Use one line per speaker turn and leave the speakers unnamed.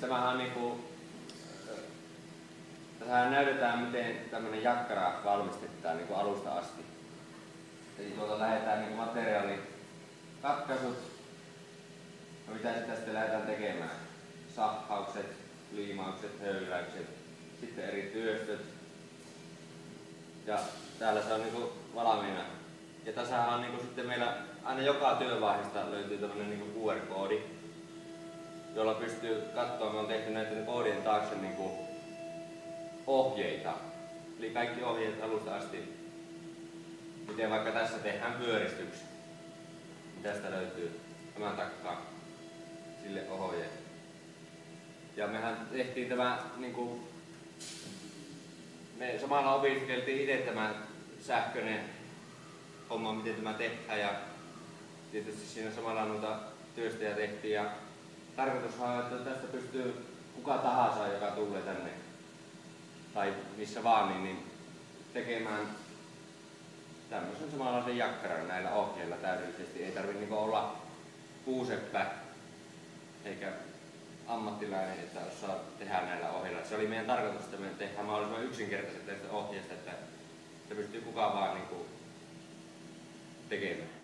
tämähän on niinku, tässähän näytetään miten tämmönen jakkara valmistetaan niinku alusta asti. Eli tuolta lähdetään niinku materiaalikatkaisut, no mitä sitä sitten lähdetään tekemään. Sahhaukset, liimaukset, höyläykset, sitten eri työstöt. Ja täällä se on niinku valmiina. Ja tässä on niinku sitten meillä aina joka työvaiheesta löytyy tämmönen niinku QR-koodi, jolla pystyy katsoa, me on tehty näiden koodien taakse niinku ohjeita. Eli kaikki ohjeet alusta asti. Miten vaikka tässä tehdään pyöristyksi. Tästä löytyy tämän takkaa sille ohjeet. Ja mehän tehtiin tämä niinku, me samalla opiskeltiin itse tämä sähköinen homma, miten tämä tehdään, ja tietysti siinä samalla noita työstöjä tehtiin, ja tarkoitushan on, että tästä pystyy kuka tahansa, joka tulee tänne tai missä vaan, niin tekemään tämmöisen samanlaisen jakkaran näillä ohjeilla täydellisesti. Ei tarvitse niinku olla puuseppä eikä ammattilainen, että osaa tehdä näillä ohjeilla. Se oli meidän tarkoitus, että me tehdään mahdollisimman yksinkertaisesti tästä ohjeesta, että se pystyy kukaan vaan niinku tekemään.